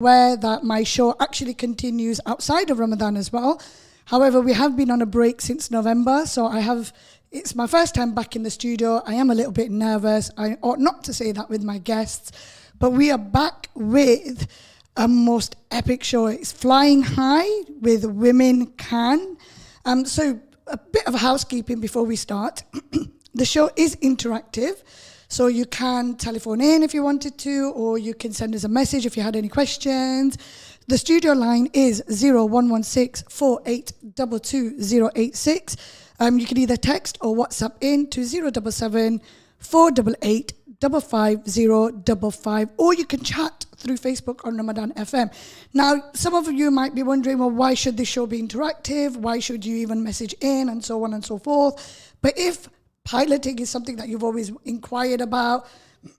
aware that my show actually continues outside of Ramadan as well. However, we have been on a break since November, so it's my first time back in the studio. I am a little bit nervous. I ought not to say that with my guests, but we are back with a most epic show. It's flying high with Women Can. So a bit of housekeeping before we start. The show is interactive, so you can telephone in if you wanted to, or you can send us a message if you had any questions. The studio line is 0116 4822 086. You can either text or WhatsApp in to 077 488 55055, or you can chat through Facebook on Ramadan FM. Now, some of you might be wondering, well, why should this show be interactive? Why should you even message in, and so on and so forth? But if piloting is something that you've always inquired about,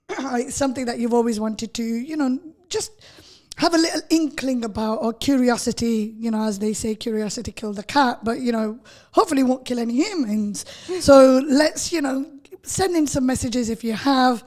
it's something that you've always wanted to, just have a little inkling about, or curiosity, as they say, curiosity killed the cat, but, hopefully won't kill any humans. So let's, send in some messages if you have.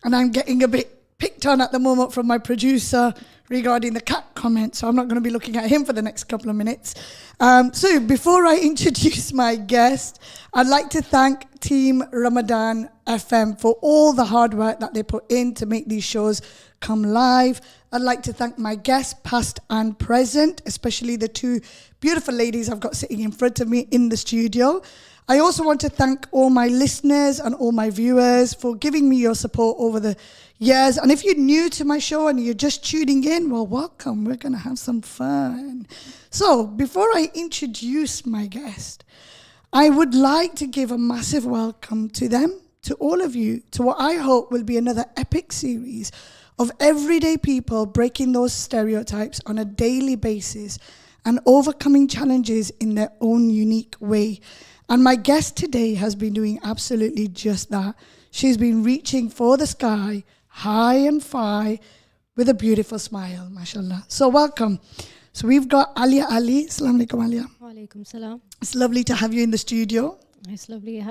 And I'm getting a bit picked on at the moment from my producer regarding the cat comment, so I'm not going to be looking at him for the next couple of minutes. So before I introduce my guest, I'd like to thank Team Ramadan FM for all the hard work that they put in to make these shows come live. I'd like to thank my guests, past and present, especially the two beautiful ladies I've got sitting in front of me in the studio. I also want to thank all my listeners and all my viewers for giving me your support over the years. And if you're new to my show and you're just tuning in, well, welcome. We're going to have some fun. So before I introduce my guest, I would like to give a massive welcome to them, to all of you, to what I hope will be another epic series of everyday people breaking those stereotypes on a daily basis and overcoming challenges in their own unique way. And my guest today has been doing absolutely just that. She's been reaching for the sky, high and far, with a beautiful smile, mashallah. So welcome. So we've got Alia Ali. Assalamu alaikum, Alia. Wa alaikum salam. It's lovely to have you in the studio. It's lovely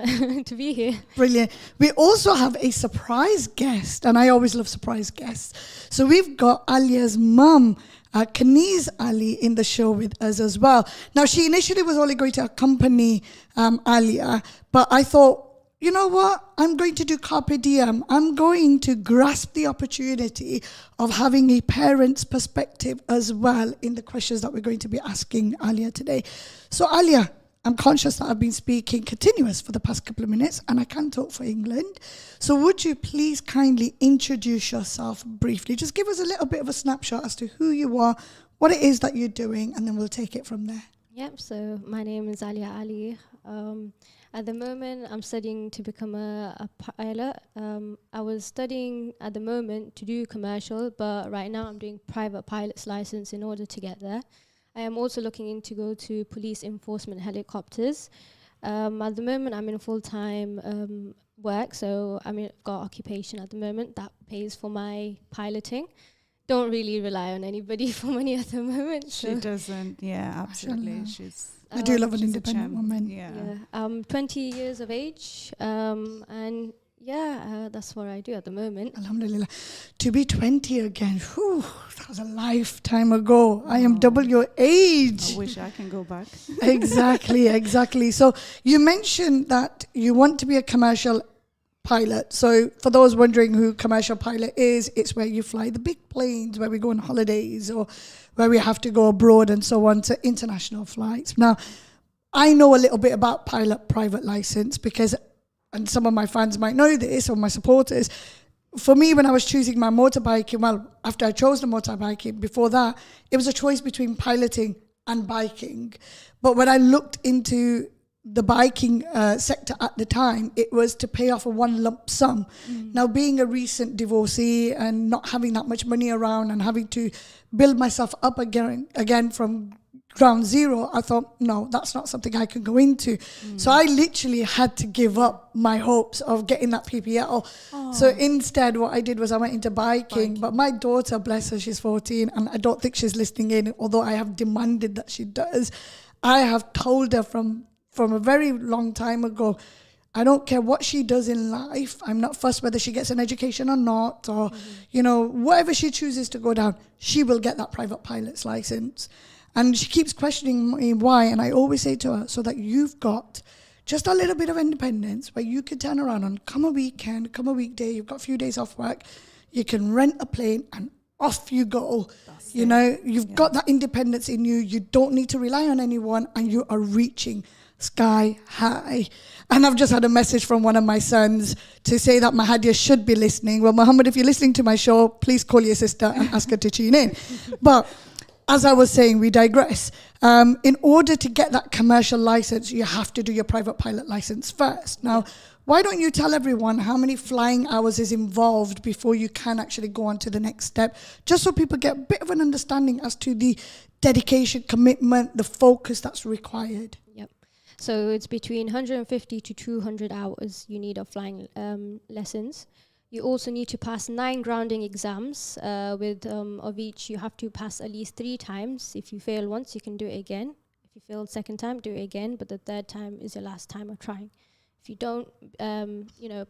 to be here. Brilliant. We also have a surprise guest, and I always love surprise guests. So we've got Alia's mum, Kaniz Ali, in the show with us as well. Now, she initially was only going to accompany Alia, but I thought, you know what? I'm going to do carpe diem. I'm going to grasp the opportunity of having a parent's perspective as well in the questions that we're going to be asking Alia today. So, Alia, I'm conscious that I've been speaking continuous for the past couple of minutes, and I can talk for England. So would you please kindly introduce yourself briefly? Just give us a little bit of a snapshot as to who you are, what it is that you're doing, and then we'll take it from there. Yep, so my name is Alia Ali. At the moment, I'm studying to become a pilot. I was studying at the moment to do commercial, but right now I'm doing private pilot's license in order to get there. I am also looking into go to police enforcement helicopters. At the moment, I'm in full-time work, so I've got occupation at the moment that pays for my piloting. Don't really rely on anybody for money at the moment. She doesn't, yeah, absolutely. I do love an independent woman. Yeah. I'm 20 years of age, and that's what I do at the moment. Alhamdulillah. To be 20 again, whew, that was a lifetime ago. I am double your age. I wish I can go back. Exactly. So you mentioned that you want to be a commercial pilot. So for those wondering who commercial pilot is, it's where you fly the big planes, where we go on holidays, or where we have to go abroad and so on, to international flights. Now, I know a little bit about pilot private license because, and some of my fans might know this, or my supporters, for me, when I was choosing my motorbiking, well, after I chose the motorbiking, before that, it was a choice between piloting and biking. But when I looked into the biking sector at the time, it was to pay off a one lump sum. Now, being a recent divorcee and not having that much money around and having to build myself up again from ground zero, I thought, no, that's not something I can go into. So I literally had to give up my hopes of getting that PPL. So instead, what I did was I went into biking. But my daughter, bless her, she's 14, and I don't think she's listening in, although I have demanded that she does. I have told her from a very long time ago, I don't care what she does in life. I'm not fussed whether she gets an education or not, or, whatever she chooses to go down, she will get that private pilot's license. And she keeps questioning me why. And I always say to her, so that you've got just a little bit of independence where you can turn around and come a weekend, come a weekday, you've got a few days off work, you can rent a plane and off you go. You've got that independence in you. You don't need to rely on anyone, and you are reaching sky high. And I've just had a message from one of my sons to say that Mahadia should be listening. Well, Muhammad, if you're listening to my show, please call your sister and ask her to tune in. But as I was saying, we digress. In order to get that commercial license, you have to do your private pilot license first. Now, why don't you tell everyone how many flying hours is involved before you can actually go on to the next step, just so people get a bit of an understanding as to the dedication, commitment, the focus that's required. Yep. So it's between 150 to 200 hours you need of flying lessons. You also need to pass 9 grounding exams. Of each, you have to pass at least 3 times. If you fail once, you can do it again. If you fail second time, do it again. But the third time is your last time of trying. If you don't,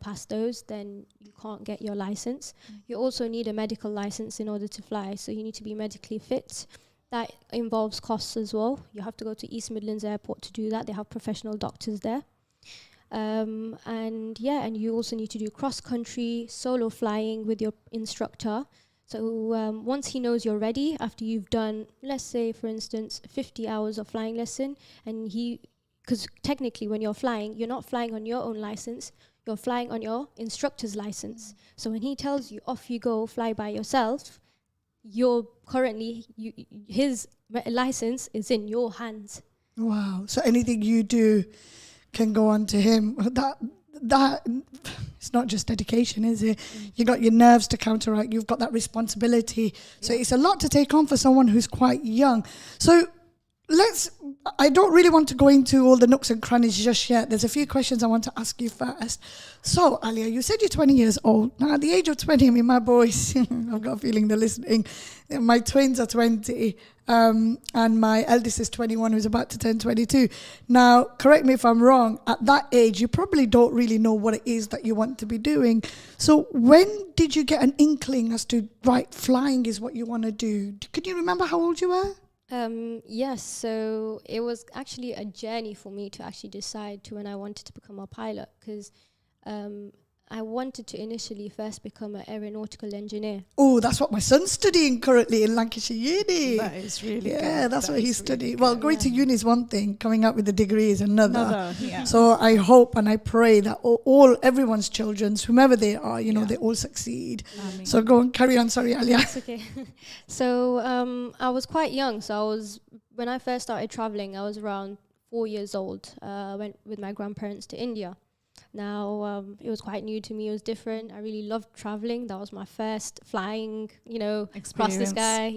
pass those, then you can't get your license. You also need a medical license in order to fly. So you need to be medically fit. That involves costs as well. You have to go to East Midlands Airport to do that. They have professional doctors there. And you also need to do cross-country solo flying with your instructor. So once he knows you're ready, after you've done, let's say, for instance, 50 hours of flying lesson, and because technically when you're flying, you're not flying on your own license, you're flying on your instructor's license. So when he tells you, off you go, fly by yourself, his license is in your hands. Wow. So anything you do can go on to him. That it's not just dedication, is it? You got your nerves to counteract. You've got that responsibility. So it's a lot to take on for someone who's quite young. So I don't really want to go into all the nooks and crannies just yet. There's a few questions I want to ask you first. So, Alia, you said you're 20 years old. Now, at the age of 20, my boys, I've got a feeling they're listening. My twins are 20, and my eldest is 21, who's about to turn 22. Now, correct me if I'm wrong, at that age, you probably don't really know what it is that you want to be doing. So when did you get an inkling as to, right, flying is what you want to do? Can you remember how old you were? Yes, so it was actually a journey for me to actually decide to when I wanted to become a pilot, because I wanted to initially first become an aeronautical engineer. Oh, that's what my son's studying currently in Lancashire Uni. That is really good. Yeah, that's what he's studying. Really well, going to uni is one thing, coming out with a degree is another. Yeah. So I hope and I pray that everyone's children, whomever they are, they all succeed. So go on, carry on. Sorry, Alia. That's okay. So I was quite young. So when I first started traveling, I was around 4 years old. I went with my grandparents to India. Now, it was quite new to me. It was different. I really loved traveling. That was my first flying, across the sky,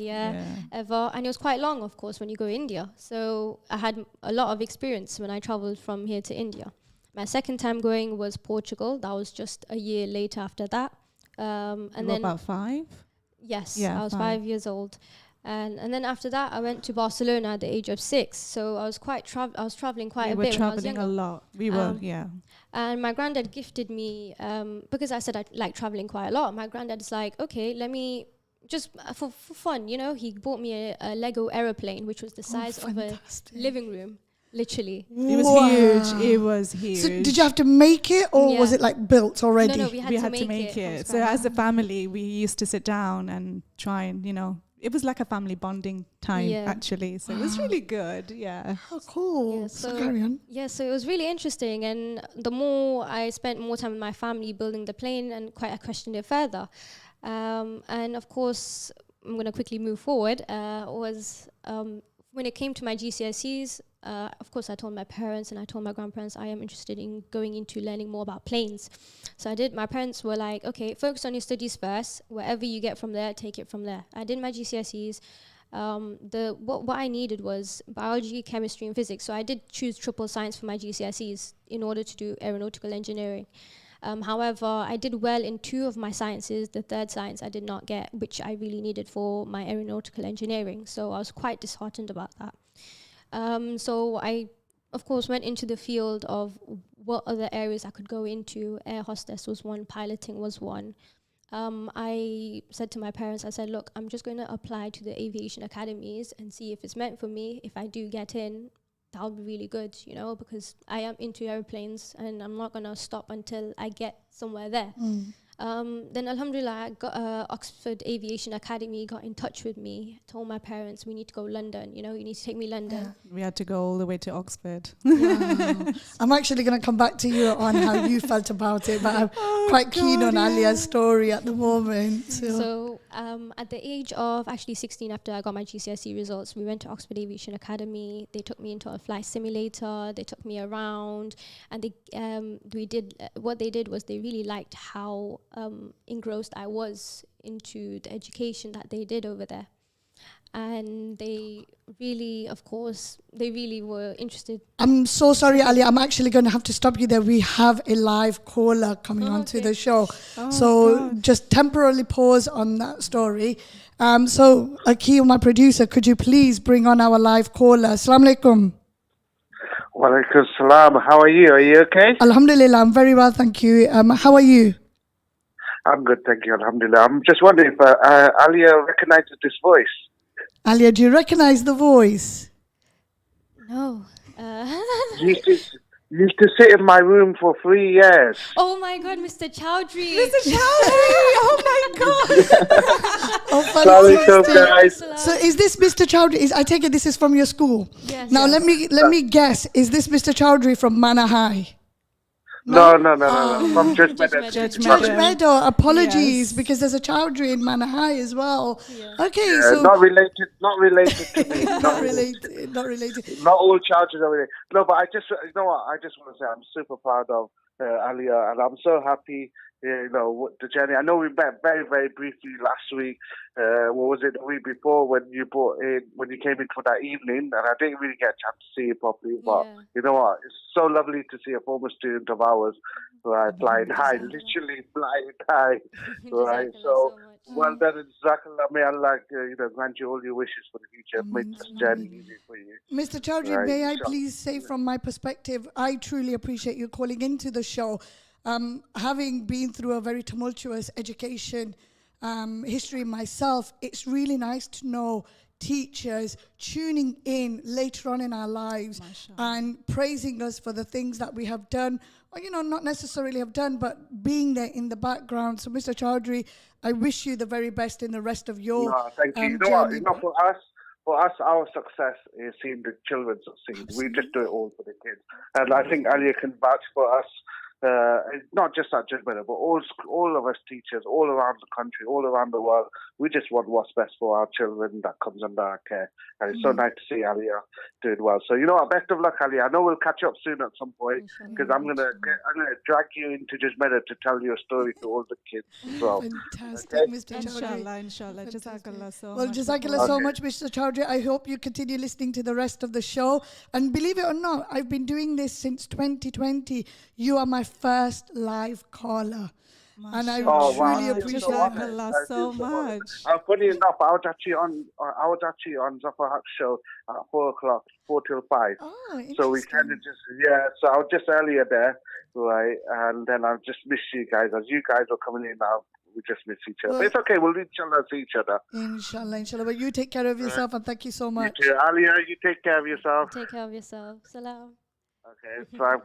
ever. And it was quite long, of course, when you go to India. So I had a lot of experience when I traveled from here to India. My second time going was Portugal. That was just a year later after that. And then about 5? Yes, I was 5 years old. And then after that, I went to Barcelona at the age of 6. So I was I was traveling quite a bit. We were traveling a lot. We were, yeah. And my granddad gifted me, because I said I like traveling quite a lot. My granddad's like, okay, let me just for fun, he bought me a Lego aeroplane, which was the size of a living room. Literally. It was huge. It was huge. So did you have to make it, or was it like built already? No, we had to make it. So as a family, we used to sit down and try and, it was like a family bonding time, actually. So it was really good, yeah. Oh, cool. Yeah, so carry on. Yeah, so it was really interesting. And the more I spent more time with my family building the plane, and I questioned it further. And of course, I'm going to quickly move forward, when it came to my GCSEs, of course, I told my parents and I told my grandparents I am interested in going into learning more about planes. So I did. My parents were like, okay, focus on your studies first. Whatever you get from there, take it from there. I did my GCSEs. What I needed was biology, chemistry, and physics. So I did choose triple science for my GCSEs in order to do aeronautical engineering. However, I did well in 2 of my sciences. The third science I did not get, which I really needed for my aeronautical engineering. So I was quite disheartened about that. So I of course, went into the field of what other areas I could go into. Air hostess was one, piloting was one. I said to my parents, I said, look, I'm just going to apply to the aviation academies and see if it's meant for me. If I do get in, that'll be really good, you know, because I am into airplanes and I'm not going to stop until I get somewhere there. Then alhamdulillah, I got Oxford Aviation Academy got in touch with me, told my parents, we need to go London, you know, you need to take me London. Yeah. We had to go all the way to Oxford. Wow. I'm actually going to come back to you on how you felt about it, but I'm quite keen on Alia's story at the moment. So at the age of actually 16, after I got my GCSE results, we went to Oxford Aviation Academy. They took me into a flight simulator. They took me around, and what they did was they really liked how engrossed I was into the education that they did over there. And they really, of course, they really were interested. I'm so sorry, Ali. I'm actually going to have to stop you there. We have a live caller coming onto the show. So just temporarily pause on that story. So Akil, my producer, could you please bring on our live caller? Assalamu alaikum. Wa alaikum salam. How are you? Are you okay? Alhamdulillah, I'm very well, thank you. How are you? I'm good, thank you. Alhamdulillah. I'm just wondering if Alia recognizes this voice. Alia, do you recognize the voice? No. You used to sit in my room for 3 years. Oh my God, Mr. Chowdhury. Mr. Chowdhury! Oh my God! Sorry, so guys. So is this Mr. Chowdhury? I take it this is from your school? Yes. Now let me guess. Is this Mr. Chowdhury from Manor High? No. From Judge Judge Meadow. Apologies, Yes. because there's a Chowdhury in Manor High as well. Yeah. Okay, so not related to me. not related. Not related. Not all charges are related. No, but I just, you know what? I just want to say I'm super proud of Alia, and I'm so happy. You know, the journey. I know we met very, very briefly last week. What was it, the week before when you came in for that evening, and I didn't really get a chance to see you properly. But you know what? It's so lovely to see a former student of ours, right, flying high, literally flying high, right? So well done, Jazakallah. May Allah, grant you all your wishes for the future. Make this journey easy for you. Mr. Chowdhury, Right, may I please say from my perspective, I truly appreciate you calling into the show. Having been through a very tumultuous education history myself, it's really nice to know teachers tuning in later on in our lives and praising us for the things that we have done, or not necessarily have done, but being there in the background. So, Mr. Chowdhury, I wish you the very best in the rest of your thank you. You know what? For us, our success is seeing the children succeed. We just do it all for the kids, and I think Alia can vouch for us. Not just at Judgment, but all of us teachers, all around the country, all around the world, we just want what's best for our children that comes under our care. And it's so nice to see Alia doing well. So, you know what, best of luck, Alia. I know we'll catch up soon at some point, because I'm gonna drag you into Judgment to tell you a story to all the kids as well. Fantastic, okay. Mr. Chowdhury. Inshallah. Jazakallah so much. Well, Jazakallah so much, Mr. Chowdhury. I hope you continue listening to the rest of the show. And believe it or not, I've been doing this since 2020. You are my first live caller. And I truly appreciate it so much. Funny enough, I was actually on Zafar Huck's show at 4 till 5. So we kind of so I was just earlier there, right? And then I just missed you guys. As you guys are coming in now, we just miss each other. But it's okay, we'll inshallah see each other. Inshallah. But you take care of yourself, and thank you so much. You too. Alia, you take care of yourself. Take care of yourself. Salam. Okay, salam.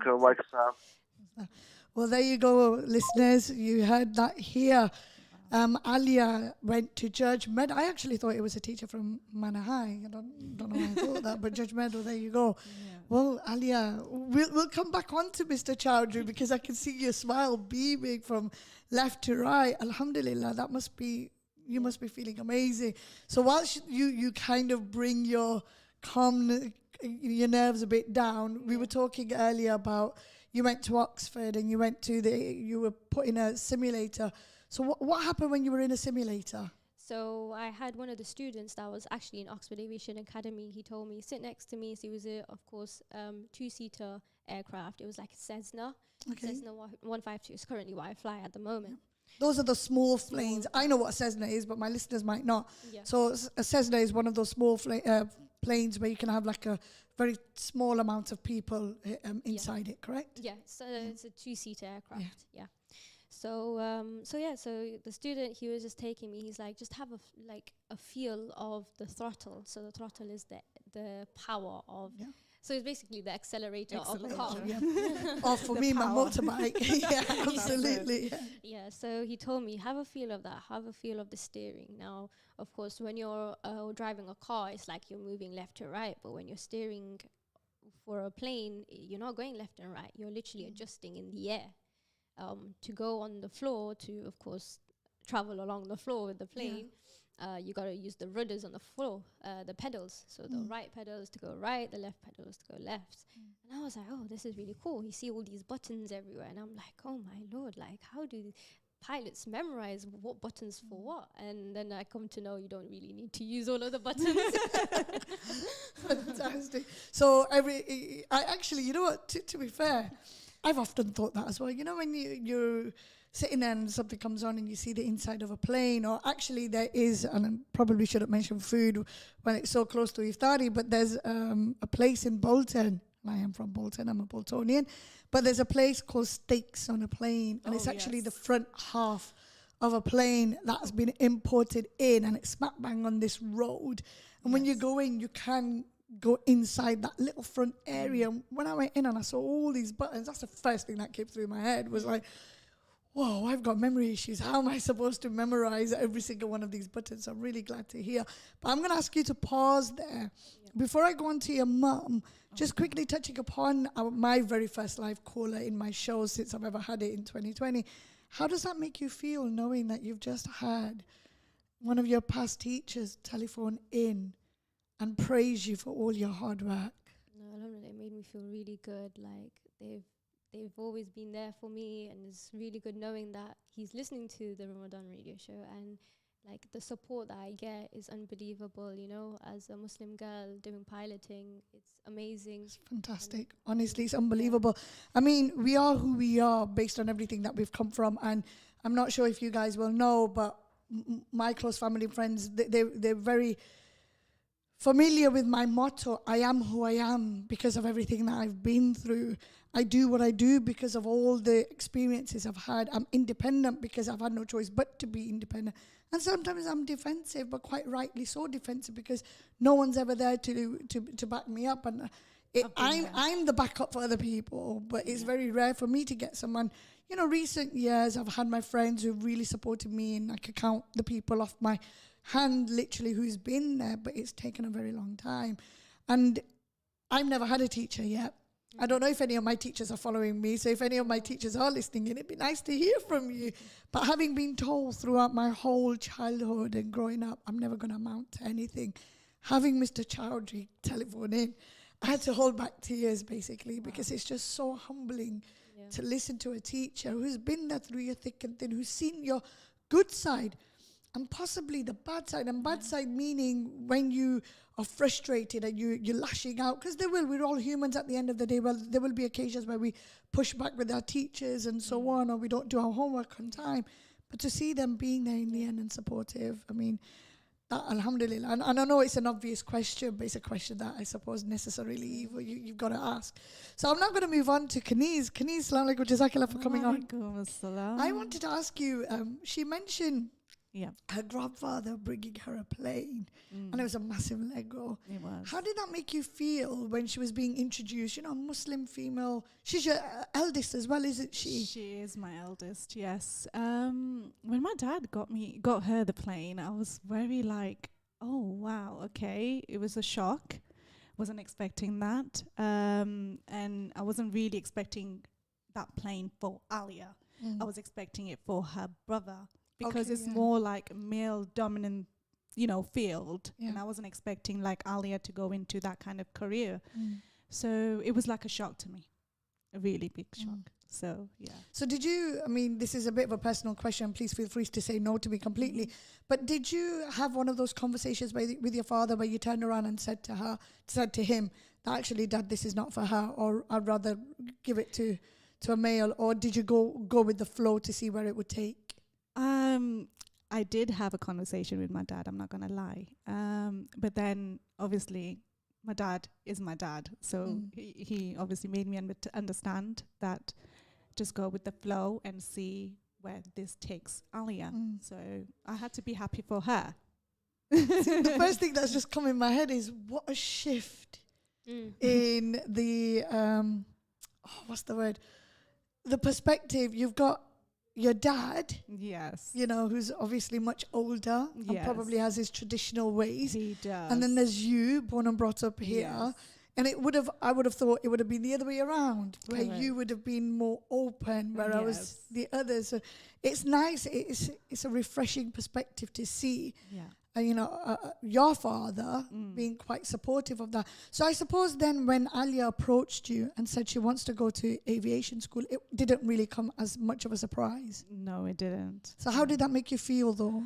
Well, there you go, listeners. You heard that here. Alia went to Judge Meadow. I actually thought it was a teacher from Manor High. I don't know why I thought that, but Judge Meadow, there you go. Yeah. Well, Alia, we'll come back on to Mr. Chowdhury, because I can see your smile beaming from left to right. Alhamdulillah, you must be feeling amazing. So whilst you kind of bring your your nerves a bit down, we were talking earlier about you went to Oxford and you were put in a simulator. So what happened when you were in a simulator? So I had one of the students that was actually in Oxford Aviation Academy. He told me, sit next to me. So it was of course, 2-seater aircraft. It was like a Cessna. Okay. Cessna 152 is currently what I fly at the moment. Those are the small planes. I know what a Cessna is, but my listeners might not. Yeah. So a Cessna is one of those small planes where you can have like a very small amount of people inside it, correct? Yeah, so it's a 2-seater aircraft. Yeah. So the student, he was just taking me. He's like, just have a feel of the throttle. So the throttle is the power of. Yeah. So it's basically the accelerator of the car. Yeah. Or for me, my motorbike. Yeah, absolutely. Yeah. So he told me, have a feel of that. Have a feel of the steering. Now, of course, when you're driving a car, it's like you're moving left to right. But when you're steering for a plane, you're not going left and right. You're literally adjusting in the air. To go on the floor, to, of course, travel along the floor with the plane, you got to use the rudders on the floor, the pedals. So the right pedals to go right, the left pedals to go left. And I was like, oh, this is really cool. You see all these buttons everywhere. And I'm like, oh, my Lord, like, how do pilots memorize what buttons for what? And then I come to know you don't really need to use all of the buttons. Fantastic. So I actually, you know what, to be fair, I've often thought that as well. You know, when you're sitting there and something comes on and you see the inside of a plane, or actually there is, and I probably shouldn't mention food when it's so close to Iftari, but there's a place in Bolton. I am from Bolton, I'm a Boltonian, but there's a place called Steaks on a Plane, and it's actually the front half of a plane that's been imported in, and it's smack bang on this road. And when you go in, you can go inside that little front area. When I went in and I saw all these buttons, that's the first thing that came through my head, was like, whoa, I've got memory issues. How am I supposed to memorize every single one of these buttons? I'm really glad to hear. But I'm going to ask you to pause there. Before I go on to your mum, just quickly touching upon my very first live caller in my show since I've ever had it in 2020. How does that make you feel, knowing that you've just had one of your past teachers telephone in and praise you for all your hard work? No, alhamdulillah, it made me feel really good. Like, they've always been there for me, and it's really good knowing that he's listening to the Ramadan radio show, and like the support that I get is unbelievable. You know, as a Muslim girl doing piloting, it's amazing. It's fantastic. Honestly, it's unbelievable. I mean, we are who we are based on everything that we've come from, and I'm not sure if you guys will know, but my close family and friends, they're very familiar with my motto. I am who I am because of everything that I've been through. I do what I do because of all the experiences I've had. I'm independent because I've had no choice but to be independent. And sometimes I'm defensive, but quite rightly so defensive, because no one's ever there to back me up. And I'm the backup for other people, but it's very rare for me to get someone. You know, recent years I've had my friends who've really supported me, and I could count the people off my hand literally who's been there, but it's taken a very long time. And I've never had a teacher yet. I don't know if any of my teachers are following me, so if any of my teachers are listening in, it'd be nice to hear from you. But having been told throughout my whole childhood and growing up, I'm never going to amount to anything, having Mr. Chowdhury telephone in, I had to hold back tears basically, because it's just so humbling to listen to a teacher who's been there through your thick and thin, who's seen your good side and possibly the bad side. And bad side meaning when you are frustrated and you're lashing out, because we're all humans at the end of the day. Well, there will be occasions where we push back with our teachers and so on, or we don't do our homework on time. But to see them being there in the end and supportive, I mean, that, alhamdulillah. And I know it's an obvious question, but it's a question that I suppose necessarily you've got to ask. So I'm now going to move on to Kaniz. Kaniz, assalamu alaikum, jazakallah for coming on. I wanted to ask you, she mentioned her grandfather bringing her a plane, and it was a massive Lego. It was. How did that make you feel when she was being introduced? You know, Muslim female. She's your eldest as well, isn't she? She is my eldest, yes. When my dad got her the plane, I was very like, oh wow, okay. It was a shock. Wasn't expecting that, and I wasn't really expecting that plane for Alia. I was expecting it for her brother, because it's more like a male dominant, field. And I wasn't expecting like Alia to go into that kind of career. So it was like a shock to me, a really big shock. So, yeah. So did you, I mean, this is a bit of a personal question. Please feel free to say no to me completely. But did you have one of those conversations with your father where you turned around and said to him that actually, Dad, this is not for her, or I'd rather give it to a male? Or did you go with the flow to see where it would take? I did have a conversation with my dad, I'm not going to lie. But then obviously my dad is my dad. So he obviously made me understand that just go with the flow and see where this takes Alia. So I had to be happy for her. The first thing that's just come in my head is what a shift in the what's the word? The perspective. You've got your dad, Yes. you know, who's obviously much older and Yes. probably has his traditional ways. He does. And then there's you, born and brought up here. Yes. And I would have thought it would have been the other way around, where Correct. you would have been more open, where I was Yes. the other. So it's nice. It's a refreshing perspective to see. Yeah. You know, your father being quite supportive of that. So I suppose then when Alia approached you and said she wants to go to aviation school, it didn't really come as much of a surprise. No, it didn't. So how did that make you feel though?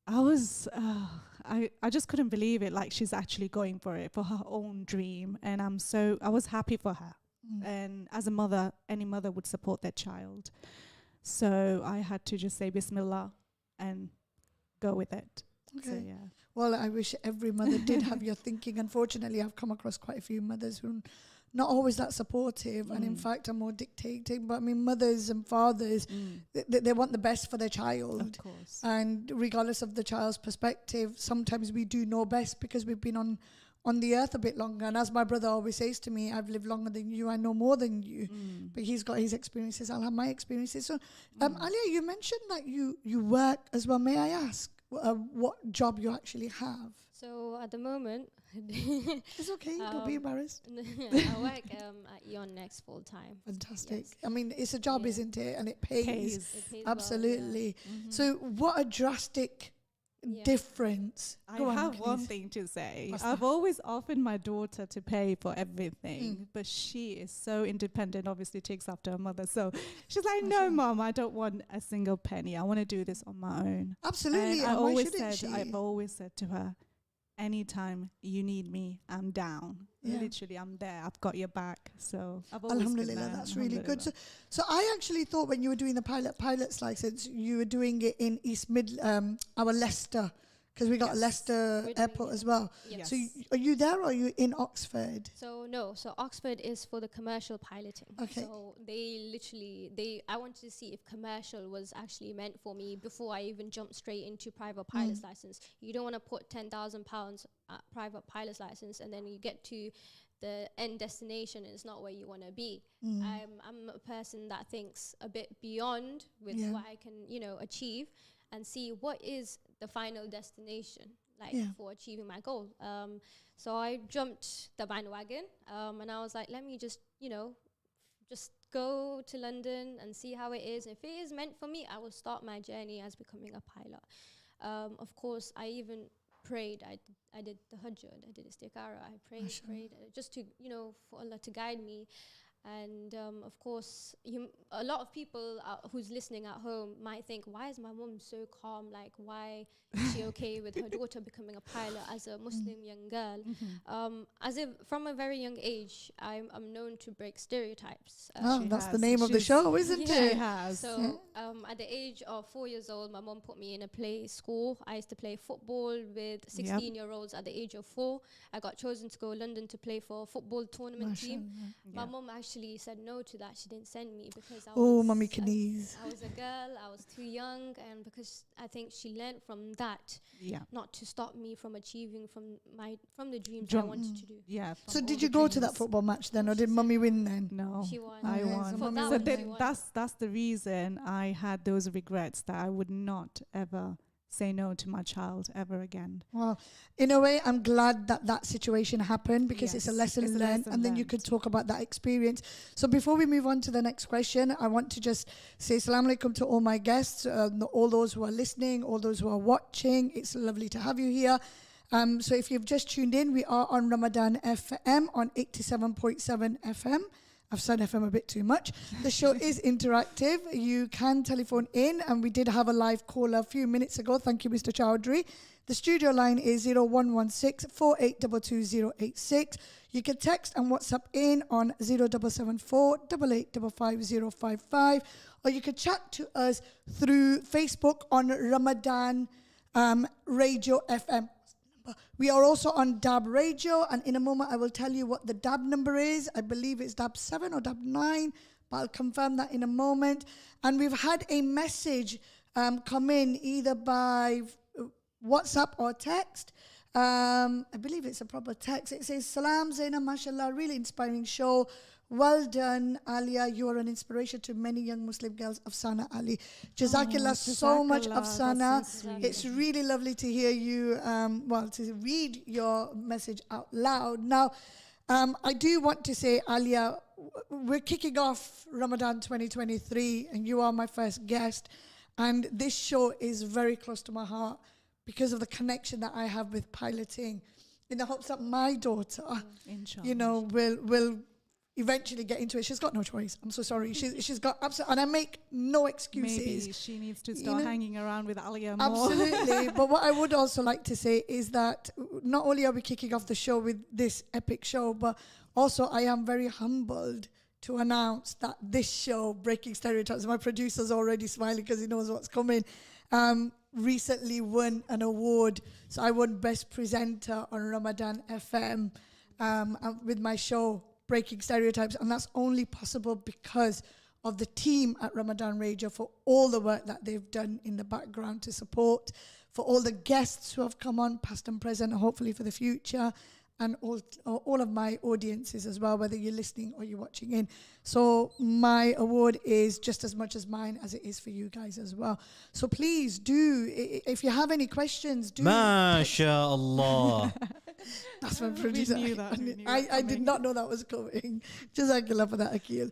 I was, I just couldn't believe it. Like she's actually going for it, for her own dream. And I was happy for her. And as a mother, any mother would support their child. So I had to just say Bismillah and go with it. Okay. So yeah. Well, I wish every mother did have your thinking. Unfortunately, I've come across quite a few mothers who are not always that supportive and in fact are more dictating. But I mean, mothers and fathers, they want the best for their child. Of course. And regardless of the child's perspective, sometimes we do know best because we've been on the earth a bit longer. And as my brother always says to me, I've lived longer than you, I know more than you. But he's got his experiences, I'll have my experiences. So, Alia, you mentioned that you work as well. May I ask what job you actually have? So at the moment, It's okay, don't be embarrassed. I work at Eon Next full time. Fantastic. Yes. I mean, it's a job, Yeah. isn't it? And it pays. It pays well, Absolutely. Mm-hmm. So what a drastic Yeah. difference. I Go on, have one please. thing to say. What's I've that? always offered my daughter to pay for everything, but she is so independent, obviously takes after her mother. So she's like, no, Mom, I don't want a single penny. I want to do this on my own. Absolutely. And And why shouldn't I've she? always said to her, anytime you need me, I'm down. Yeah. Literally, I'm there. I've got your back. So I've always been Alhamdulillah, there. that's really good. Alhamdulillah. So I actually thought when you were doing the pilot's license, you were doing it in East Mid, our Leicester, because we got Yes. Leicester We're doing Airport it. as well. Yes. So are you there or are you in Oxford? So no, so Oxford is for the commercial piloting. Okay. So I wanted to see if commercial was actually meant for me before I even jumped straight into private pilot's license. You don't want to put £10,000 at private pilot's license and then you get to the end destination and it's not where you want to be. I'm a person that thinks a bit beyond with Yeah. what I can, achieve and see what is the final destination Yeah. for achieving my goal. So I jumped the bandwagon and I was like, let me just go to London and see how it is. If it is meant for me, I will start my journey as becoming a pilot. Of course, I even prayed. I did the Hajj, I did istikhara. I prayed just to, for Allah to guide me. And of course, a lot of people who's listening at home might think, why is my mum so calm? Like, why is she okay with her daughter becoming a pilot as a Muslim young girl? From a very young age, I'm known to break stereotypes. Oh, She that's the has. name of the She's- show, isn't Yeah. She it? has. So at the age of 4 years old, my mom put me in a play school. I used to play football with 16-year-olds at the age of 4. I got chosen to go to London to play for a football tournament team. My mom actually said no to that. She didn't send me because Mummy Knees. I was a girl. I was too young, and because I think she learned from that Yeah. not to stop me from achieving from the dreams I Drum- wanted to do. Yeah. So from did all you the go to that dreams. football match then, or did Mummy win then? No. She won. I Okay, so won. Mummy that So one won. she won. that's the reason I had those regrets that I would not ever say no to my child ever again. Well, in a way, I'm glad that situation happened because it's a Yes, lesson it's a learned, lesson and then you learned. could talk about that experience. So before we move on to the next question, I want to just say Assalamu alaikum to all my guests, all those who are listening, all those who are watching. It's lovely to have you here. So if you've just tuned in, we are on Ramadan FM on 87.7 FM. I've said FM a bit too much. The show is interactive. You can telephone in, and we did have a live caller a few minutes ago. Thank you, Mr. Chowdhury. The studio line is 0116 4822 You can text and WhatsApp in on 0774 8855 or you can chat to us through Facebook on Ramadan Radio FM. We are also on DAB Radio, and in a moment I will tell you what the DAB number is. I believe it's DAB 7 or DAB 9, but I'll confirm that in a moment. And we've had a message come in either by WhatsApp or text. I believe it's a proper text. It says, Salam Zainab, mashallah, really inspiring show. Well done, Alia. You are an inspiration to many young Muslim girls. Afsana Ali. Jazakillah so much, Afsana. So It's really lovely to hear you, to read your message out loud. Now, I do want to say, Alia, we're kicking off Ramadan 2023, and you are my first guest. And this show is very close to my heart because of the connection that I have with piloting, in the hopes that my daughter, will eventually get into it. She's got no choice. I'm so sorry. She's got absolutely, and I make no excuses. Maybe she needs to start hanging around with Alia more. Absolutely. But what I would also like to say is that not only are we kicking off the show with this epic show, but also I am very humbled to announce that this show, Breaking Stereotypes, my producer's already smiling because he knows what's coming, recently won an award. So I won Best Presenter on Ramadan FM with my show, Breaking Stereotypes, and that's only possible because of the team at Ramadan Radio for all the work that they've done in the background to support, for all the guests who have come on, past and present, and hopefully for the future, and all of my audiences as well, whether you're listening or you're watching in. So my award is just as much as mine as it is for you guys as well. So please do, if you have any questions, do. MashaAllah. That's my producer. We knew that. I did not know that was coming. Jazakallah for that, Akil.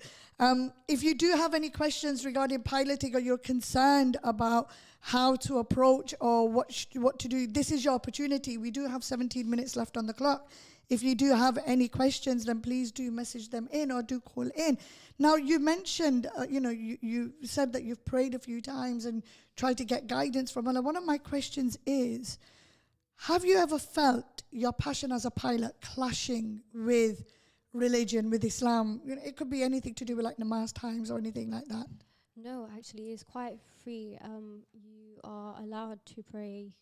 If you do have any questions regarding piloting, or you're concerned about how to approach or what to do, this is your opportunity. We do have 17 minutes left on the clock. If you do have any questions, then please do message them in or do call in. Now, you mentioned, you said that you've prayed a few times and tried to get guidance from Allah. One of my questions is, have you ever felt your passion as a pilot clashing with religion, with Islam? It could be anything to do with like namaz times or anything like that. No, actually, it's quite free. You are allowed to pray.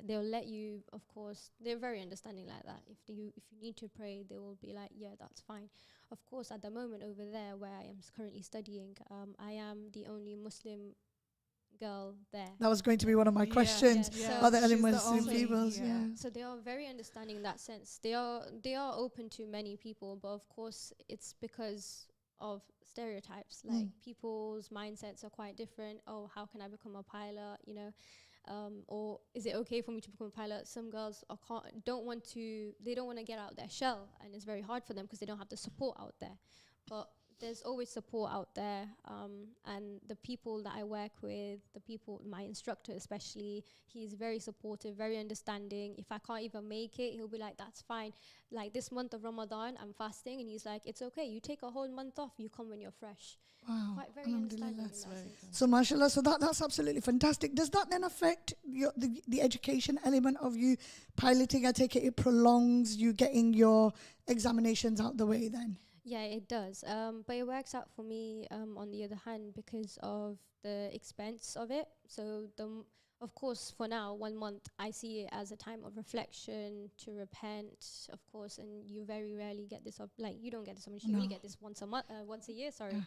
They'll let you, of course. They're very understanding like that. If you need to pray, they will be like, yeah, that's fine. Of course, at the moment over there where I am currently studying, I am the only Muslim girl there. That was going to be one of my questions. Are there any Muslim people? Yeah. So they are very understanding in that sense. They are open to many people, but of course it's because of stereotypes. Like people's mindsets are quite different. Oh, how can I become a pilot? Or is it okay for me to become a pilot? Some girls don't want to get out their shell, and it's very hard for them because they don't have the support out there. But there's always support out there, and the people that I work with, my instructor especially, he's very supportive, very understanding. If I can't even make it, he'll be like, that's fine. Like this month of Ramadan, I'm fasting, and he's like, it's okay, you take a whole month off, you come when you're fresh. Wow. Quite very understanding in that sense. So mashallah, so that's absolutely fantastic. Does that then affect the education element of you piloting? I take it prolongs you getting your examinations out the way then? Yeah, it does. But it works out for me on the other hand because of the expense of it. So of course, for now, 1 month, I see it as a time of reflection, to repent, of course, and you very rarely get this, you don't get this opportunity. You only get this once a year, sorry.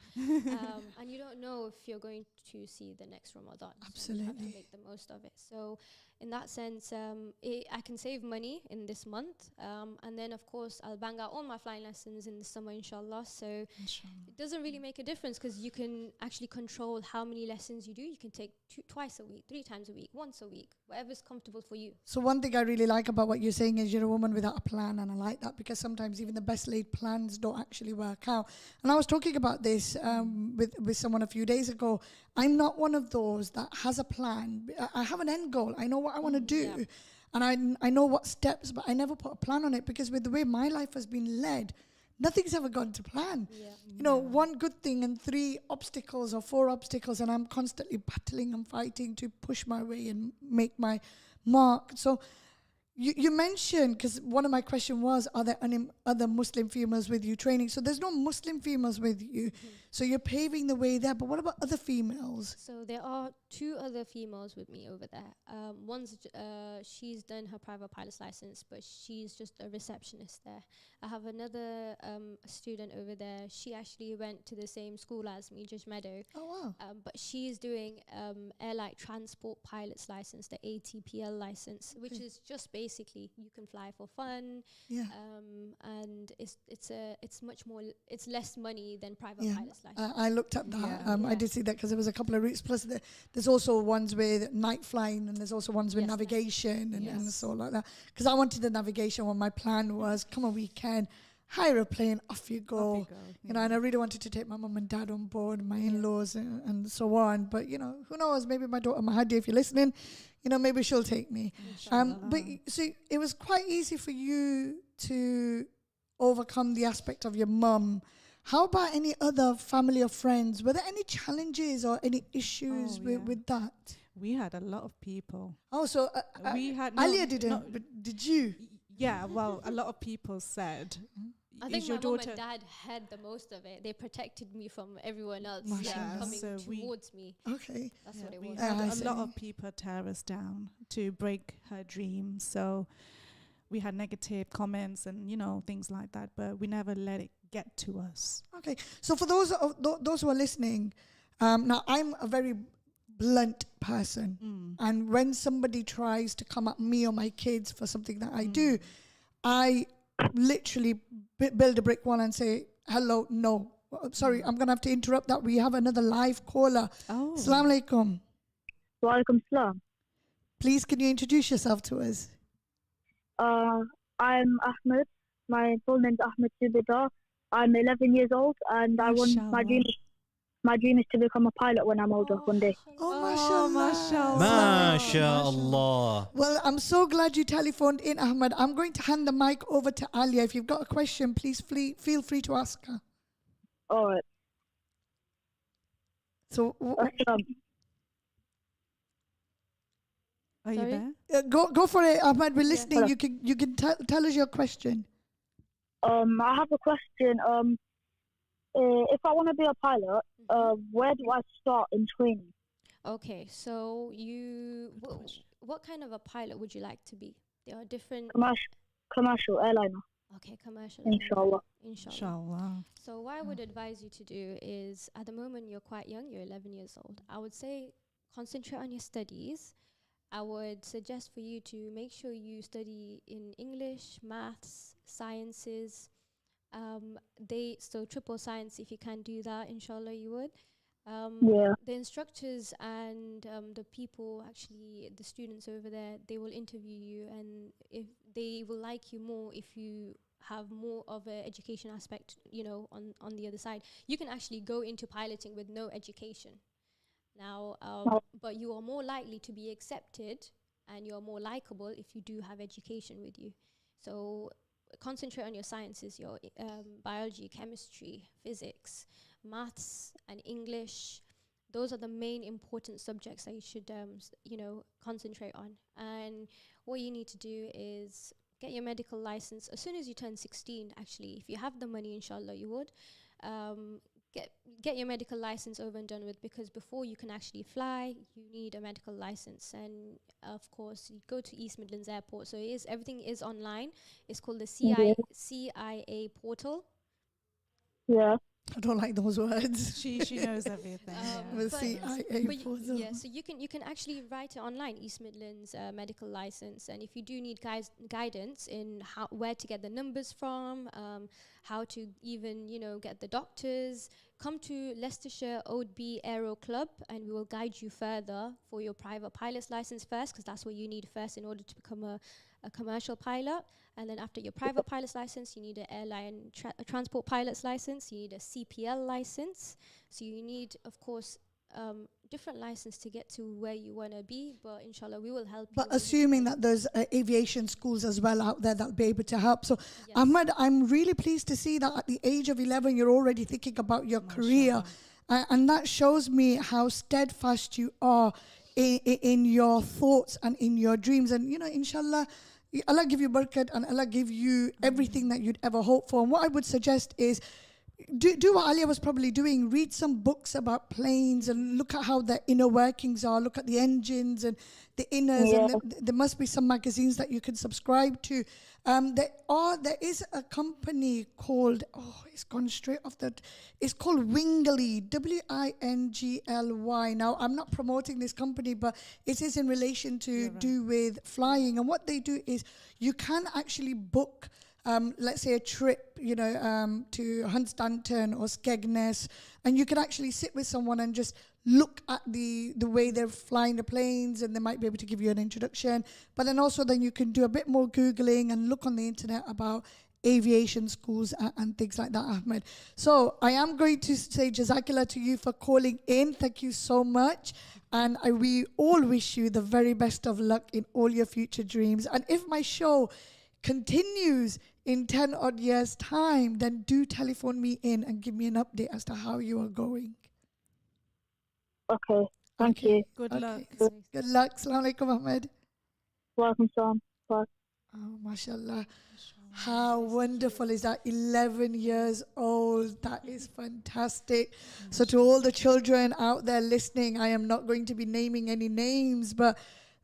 And you don't know if you're going to see the next Ramadan. Absolutely. So you have to make the most of it. So in that sense, I can save money in this month. And then, of course, I'll bang out all my flying lessons in the summer, inshallah. So it doesn't really make a difference because you can actually control how many lessons you do. You can take twice a week, 3 times a week, once a week, whatever's comfortable for you. So one thing I really like about what you're saying is you're a woman without a plan, and I like that because sometimes even the best laid plans don't actually work out. And I was talking about this with someone a few days ago. I'm not one of those that has a plan. I have an end goal. I know what I want to do, and I know what steps, but I never put a plan on it because with the way my life has been led, nothing's ever gone to plan. One good thing and 3 obstacles or 4 obstacles, and I'm constantly battling and fighting to push my way and make my mark. So You mentioned, because one of my questions was, are there any other Muslim females with you training? So there's no Muslim females with you. So you're paving the way there. But what about other females? So there are 2 other females with me over there. One's she's done her private pilot's license, but she's just a receptionist there. I have another student over there. She actually went to the same school as me, Judge Meadow. Oh, wow. But she's doing airline transport pilot's license, the ATPL license, which is just basically you can fly for fun. Yeah. And it's much more, it's less money than private Yeah. pilot's license. I looked at that. Yeah. I did see that because there was a couple of routes. Plus, there's also ones with night flying, and there's also ones with Yes, navigation and Yes. so like that. Because I wanted the navigation one. My plan was, come on weekend, hire a plane, off you go. Off you go, You know, and I really wanted to take my mum and dad on board, my in-laws and so on. But, you know, who knows? Maybe my daughter Mahadi, if you're listening, you know, maybe she'll take me. But so it was quite easy for you to overcome the aspect of your mum. How about any other family or friends? Were there any challenges or any issues with that? We had a lot of people. Oh, so We had Alia didn't, but did you? Yeah, well, a lot of people said, I think "Is my your mom daughter?" and dad had the most of it. They protected me from everyone else Mashallah. coming So we- towards me. Okay. That's what it we was. had I a lot see. of people tear us down to break her dreams. So we had negative comments and things like that, but we never let it get to us. Okay. So for those who are listening, now I'm a very blunt person, and when somebody tries to come at me or my kids for something that I do, I literally build a brick wall and say, "Hello, no, sorry, I'm gonna have to interrupt that. We have another live caller. Oh, Assalamu alaikum. Walaikum salam. Please, can you introduce yourself to us? I'm Ahmed. My full name's Ahmed Subidar. I'm 11 years old, and my dream is to become a pilot when I'm older one day. Oh, mashallah. MashaAllah. Well, I'm so glad you telephoned in, Ahmed. I'm going to hand the mic over to Alia. If you've got a question, please feel free to ask her. All right. So are you Sorry? there? go for it, Ahmed. We're listening. Hello. You can tell us your question. I have a question. If I want to be a pilot, where do I start in training? Okay, so what kind of a pilot would you like to be? There are different. Commercial airliner, Okay, commercial. inshallah. Inshallah. So what I would advise you to do is, at the moment you're quite young, you're 11 years old. I would say concentrate on your studies. I would suggest for you to make sure you study in English, maths, sciences. So triple science, if you can do that, inshallah you would. Yeah. The instructors and the people, actually the students over there, they will interview you, and if they will like you more if you have more of an education aspect, on the other side. You can actually go into piloting with no education. Now, but you are more likely to be accepted and you're more likable if you do have education with you. So concentrate on your sciences, your biology, chemistry, physics, maths, and English. Those are the main important subjects that you should, concentrate on. And what you need to do is get your medical license as soon as you turn 16. Actually, if you have the money, inshallah, you would. Get your medical license over and done with, because before you can actually fly, you need a medical license. And of course, you go to East Midlands Airport. So everything is online. It's called the CIA portal. Yeah. I don't like those words. She knows everything. With But- CIA But portal. yeah, so you can actually write it online, East Midlands medical license. And if you do need guidance in where to get the numbers from, how to even get the doctors, come to Leicestershire Oadby Aero Club, and we will guide you further for your private pilot's license first, because that's what you need first in order to become a commercial pilot. And then after your private pilot's license, you need an airline transport pilot's license. You need a CPL license. So you need, of course, different license to get to where you want to be. But inshallah, we will help you. But assuming that there's aviation schools as well out there that will be able to help. So, Yes. Ahmed, I'm really pleased to see that at the age of 11, you're already thinking about your career. And that shows me how steadfast you are in your thoughts and in your dreams. And, inshallah, Allah give you barakat and Allah give you everything that you'd ever hope for. And what I would suggest is do what Alia was probably doing. Read some books about planes and look at how the inner workings are. Look at the engines and the inners. Yeah. And there must be some magazines that you can subscribe to. There is a company called, it's gone straight off the, it's called Wingly, Wingly. Now, I'm not promoting this company, but it is in relation to do with flying. And what they do is you can actually book let's say a trip, to Hunstanton or Skegness, and you can actually sit with someone and just look at the way they're flying the planes, and they might be able to give you an introduction. But then also then you can do a bit more Googling and look on the internet about aviation schools and things like that, Ahmed. So I am going to say Jazakallah to you for calling in. Thank you so much. And we all wish you the very best of luck in all your future dreams. And if my show continues in 10 odd years' time, then do telephone me in and give me an update as to how you are going. Okay. Thank you. Good luck. Good luck. Assalamu alaikum, Ahmed. Welcome, Sam. Bye. Oh, mashallah. How wonderful is that? 11 years old. That is fantastic. So to all the children out there listening, I am not going to be naming any names, but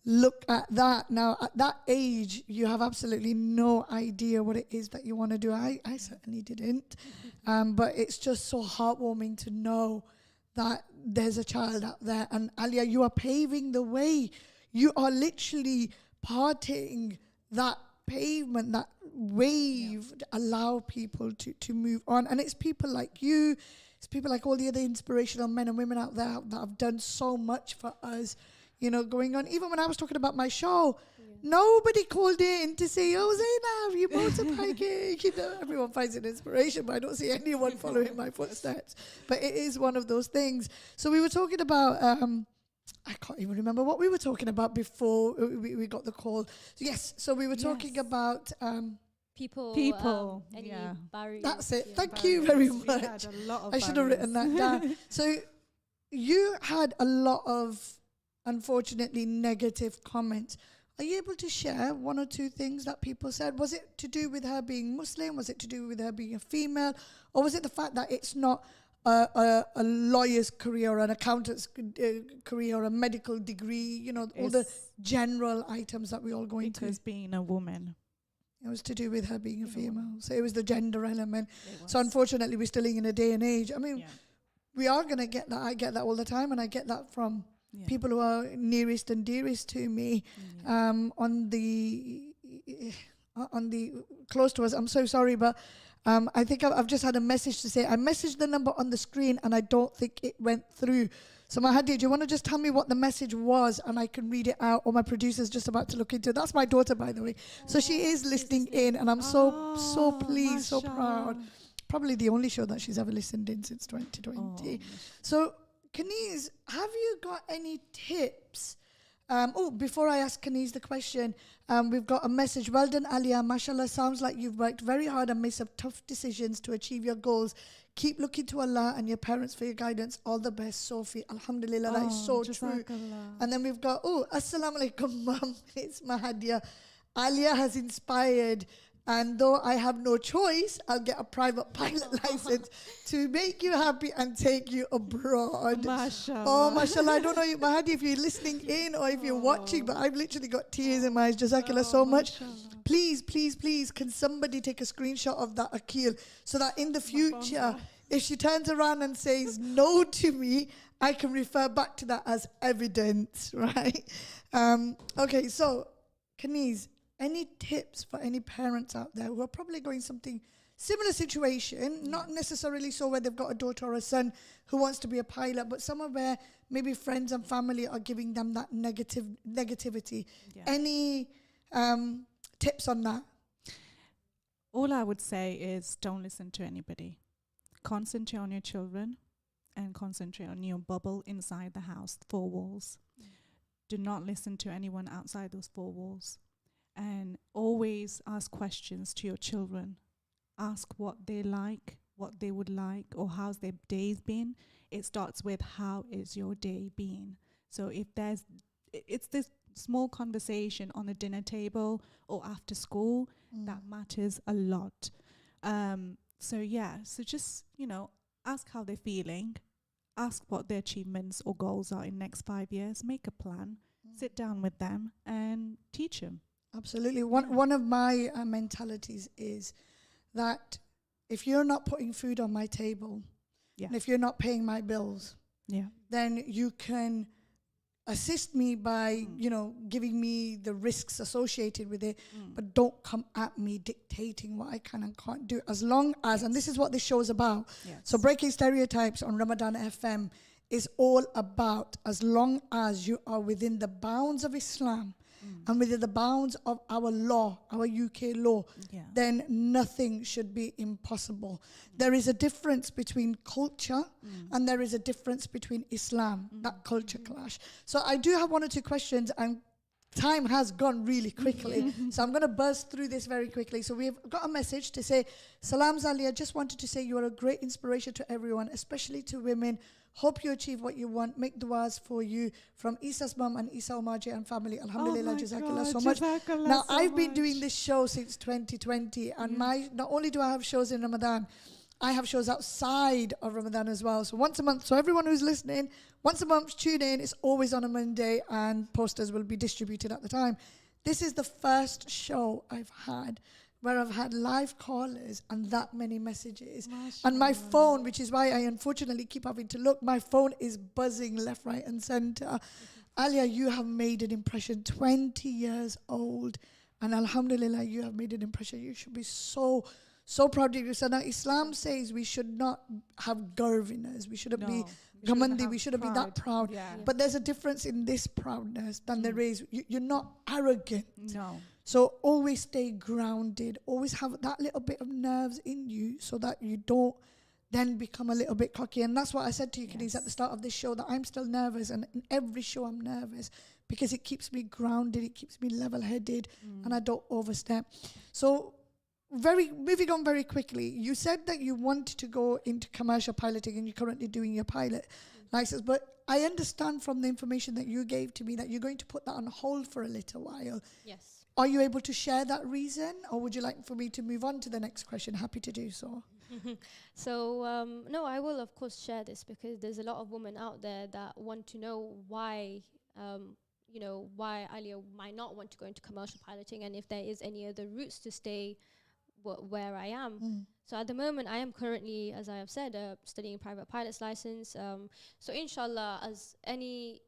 look at that. Now, at that age, you have absolutely no idea what it is that you want to do. I certainly didn't. But it's just so heartwarming to know that there's a child out there. And Alia, you are paving the way. You are literally parting that pavement, that wave, to allow people to move on. And it's people like you, it's people like all the other inspirational men and women out there that have done so much for us, going on. Even when I was talking about my show, nobody called in to say, Zainab, you motorbiking. Everyone finds it inspiration, but I don't see anyone following my footsteps. But it is one of those things. So we were talking about, I can't even remember what we were talking about before we got the call. So we were talking about people, any barriers. That's it. Thank you very much. We had a lot of I should have written that down. So you had a lot of, unfortunately, negative comments. Are you able to share one or two things that people said? Was it to do with her being Muslim? Was it to do with her being a female? Or was it the fact that it's not a lawyer's career or an accountant's career or a medical degree, all the general items that we all go into? Because being a woman. It was to do with her being a female. So it was the gender element. So unfortunately, we're still in a day and age. I mean, we are going to get that. I get that all the time, and I get that from people who are nearest and dearest to me, on the close to us. I'm so sorry, but I think I've just had a message to say I messaged the number on the screen and I don't think it went through. So Mahadi, do you want to just tell me what the message was and I can read it out, or my producer's just about to look into it? That's my daughter, by the way. So she is listening in, and I'm so pleased, so proud. Probably the only show that she's ever listened in since 2020. So Kaniz, have you got any tips? Before I ask Kaniz the question, we've got a message. Well done, Alia. Mashallah, sounds like you've worked very hard and made some tough decisions to achieve your goals. Keep looking to Allah and your parents for your guidance. All the best, Sophie. Alhamdulillah, that is so true. And then we've got, Assalamu alaikum, Mum. It's Mahadia. Alia has inspired, and though I have no choice, I'll get a private pilot license to make you happy and take you abroad. Mashallah. Oh, mashallah. I don't know, Mahadi, if you're listening in or if you're watching, but I've literally got tears in my eyes. Jazakallah so much. Please, can somebody take a screenshot of that Akil so that in the future, if she turns around and says no to me, I can refer back to that as evidence, right? Okay, so, Kaniz, any tips for any parents out there who are probably going something similar situation, not necessarily so where they've got a daughter or a son who wants to be a pilot, but somewhere where maybe friends and family are giving them that negativity. Any tips on that? All I would say is don't listen to anybody. Concentrate on your children and concentrate on your bubble inside the house, 4 walls. Do not listen to anyone outside those 4 walls. And always ask questions to your children. Ask what they like, what they would like, or how's their days been. It starts with how is your day been. So if it's this small conversation on a dinner table or after school, that matters a lot. So just, ask how they're feeling, ask what their achievements or goals are in next 5 years, make a plan, sit down with them and teach them. Absolutely. One of my mentalities is that if you're not putting food on my table, and if you're not paying my bills, then you can assist me by, giving me the risks associated with it, but don't come at me dictating what I can and can't do. As long as, and this is what this show is about. So Breaking Stereotypes on Ramadan FM is all about, as long as you are within the bounds of Islam and within the bounds of our law, our UK law, then nothing should be impossible. There is a difference between culture and there is a difference between Islam, that culture clash. So I do have one or two questions, and time has gone really quickly. So I'm going to burst through this very quickly. So we've got a message to say, Salams Alia, just wanted to say you are a great inspiration to everyone, especially to women. Hope you achieve what you want. Make du'as for you from Isa's mum and Isa Omaji and family. Alhamdulillah, Jazakallah so much. Now, I've been doing this show since 2020, and not only do I have shows in Ramadan, I have shows outside of Ramadan as well. So once a month, so everyone who's listening, once a month, tune in. It's always on a Monday, and posters will be distributed at the time. This is the first show I've had where I've had live callers and that many messages. And my phone, which is why I unfortunately keep having to look, my phone is buzzing left, right and center. Alia, you have made an impression, 20 years old. And alhamdulillah, you have made an impression. You should be so proud of yourself. Now, Islam says we should not have garviness. We shouldn't be gamandi. We shouldn't be that proud. But there's a difference in this proudness than there is. You're not arrogant. No. So always stay grounded. Always have that little bit of nerves in you so that you don't then become a little bit cocky. And that's what I said to you, Khadija, at the start of this show, that I'm still nervous. And in every show I'm nervous because it keeps me grounded. It keeps me level-headed and I don't overstep. So moving on very quickly, you said that you wanted to go into commercial piloting and you're currently doing your pilot license, but I understand from the information that you gave to me that you're going to put that on hold for a little while. Yes. Are you able to share that reason, or would you like for me to move on to the next question? Happy to do so. So, no, I will of course share this because there's a lot of women out there that want to know why, why Alia might not want to go into commercial piloting, and if there is any other routes to stay where I am. So at the moment, I am currently, as I have said, studying private pilot's license. So inshallah, as any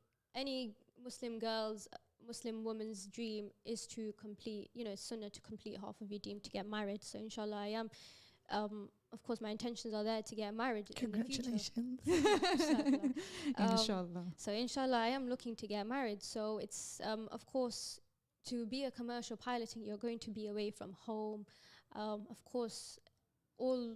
Muslim woman's dream is to complete, sunnah, to complete half of your dream, to get married. So inshallah, I am, of course, my intentions are there to get married. Congratulations. In the future. Inshallah. So inshallah, I am looking to get married. So it's, of course, to be a commercial piloting, you're going to be away from home. Of course, all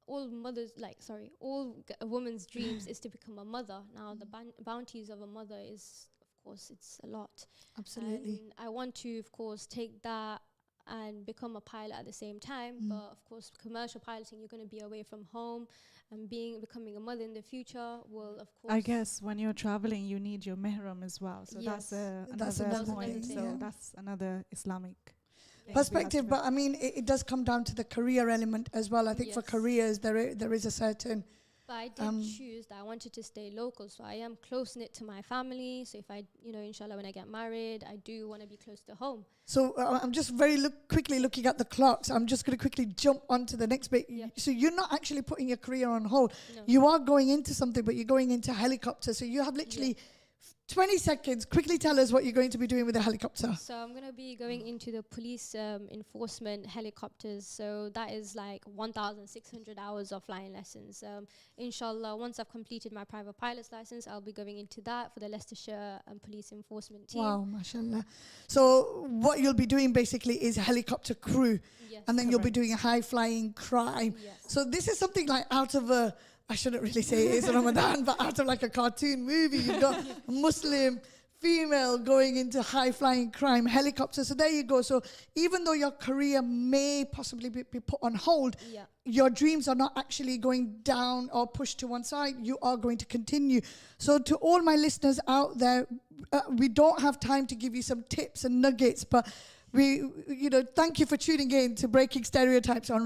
a woman's dreams is to become a mother. Now, the bounties of a mother is, of course, it's a lot. Absolutely. And I want to, of course, take that and become a pilot at the same time. But of course, commercial piloting, you're going to be away from home, and becoming a mother in the future will, of course. I guess when you're traveling, you need your mihram as well. So Yes. That's another another point. thing, So yeah. that's another Islamic perspective. But I mean, it does come down to the career element as well. I think for Yes. careers, there is a certain. But I did choose that I wanted to stay local, so I am close-knit to my family. So if I, inshallah, when I get married, I do want to be close to home. So I'm just quickly looking at the clocks. I'm just going to quickly jump onto the next bit. Yeah. So you're not actually putting your career on hold. No. You are going into something, but you're going into helicopter. So you have literally 20 seconds. Quickly tell us what you're going to be doing with the helicopter. So I'm going to be going into the police enforcement helicopters. So that is like 1,600 hours of flying lessons. Inshallah, once I've completed my private pilot's license, I'll be going into that for the Leicestershire police enforcement team. Wow, mashallah. So what you'll be doing basically is helicopter crew. Yes. And then you'll be doing a high flying crime. Yes. So this is something like out of I shouldn't really say it is Ramadan, but out of like a cartoon movie. You've got a Muslim female going into high flying crime helicopter. So there you go. So even though your career may possibly be put on hold, your dreams are not actually going down or pushed to one side. You are going to continue. So to all my listeners out there, we don't have time to give you some tips and nuggets, but thank you for tuning in to Breaking Stereotypes on